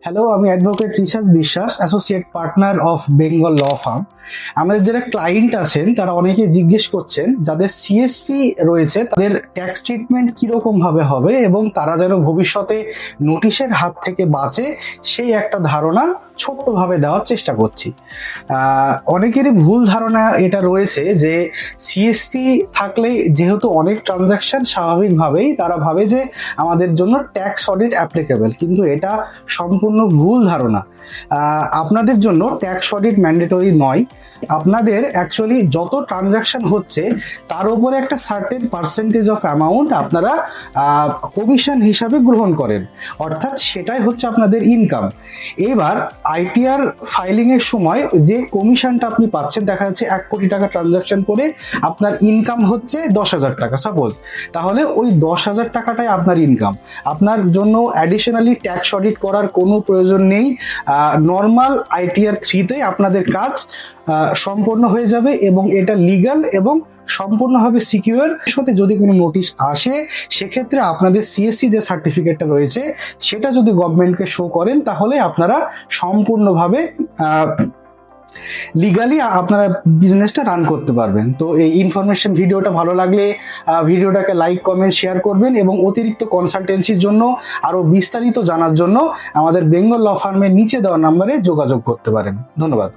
Hello, আমি advocate Rishad Biswas, associate partner of Bengal law firm. আমাদের যারা ক্লায়েন্ট আছেন তারা অনেকে জিজ্ঞেস করছেন যাদের সিএসপি রয়েছে তাদের ট্যাক্স ট্রিটমেন্ট কিরকম ভাবে হবে এবং তারা যেন ভবিষ্যতে নোটিশের হাত থেকে বাঁচে সেই একটা ধারণা ছোট্টভাবে দেওয়ার চেষ্টা করছি। অনেকেরই ভুল ধারণা এটা রয়েছে যে সিএসপি থাকলে যেহেতু অনেক ট্রানজাকশন স্বাভাবিকভাবেই তারা ভাবে যে আমাদের জন্য ট্যাক্স অডিট অ্যাপ্লিকেবল, কিন্তু এটা সম্পূর্ণ ভুল ধারণা। আপনাদের জন্য ট্যাক্স অডিট ম্যান্ডেটরি নয়। আপনাদের অ্যাকচুয়ালি যত ট্রানজাকশন হচ্ছে তার উপরে একটা সার্টেন পার্সেন্টেজ অফ অ্যামাউন্ট আপনারা কমিশন হিসাবে গ্রহণ করেন, অর্থাৎ সেটাই হচ্ছে আপনাদের ইনকাম। এবার আইটিআর ফাইলিং এর সময় যে কমিশনটা আপনি পাচ্ছেন, দেখা যাচ্ছে 1 কোটি টাকা ট্রানজাকশন করে আপনার ইনকাম হচ্ছে 10,000 টাকা সাপোজ, তাহলে ওই 10,000 টাকাটাই আপনার ইনকাম। আপনার জন্য অ্যাডিশনালি ট্যাক্স অডিট করার কোনো প্রয়োজন নেই। নর্মাল আইটিআর 3-তে আপনাদের কাজ সম্পূর্ণ হয়ে যাবে এবং এটা লিগ্যাল এবং সম্পূর্ণভাবে সিকিউর। সাথে যদি কোনো নোটিশ আসে সেক্ষেত্রে আপনাদের সিএসসি যে সার্টিফিকেটটা রয়েছে সেটা যদি গভর্নমেন্টকে শো করেন তাহলে আপনারা সম্পূর্ণভাবে লিগালি আপনারা বিজনেসটা রান করতে পারবেন। তো এই ইনফরমেশন ভিডিওটা ভালো লাগলে ভিডিওটাকে লাইক, কমেন্ট, শেয়ার করবেন এবং অতিরিক্ত কনসালটেন্সির জন্য আরো বিস্তারিত জানার জন্য আমাদের বেঙ্গল ল ফার্মের নিচে দেওয়া নাম্বারে যোগাযোগ করতে পারেন। ধন্যবাদ।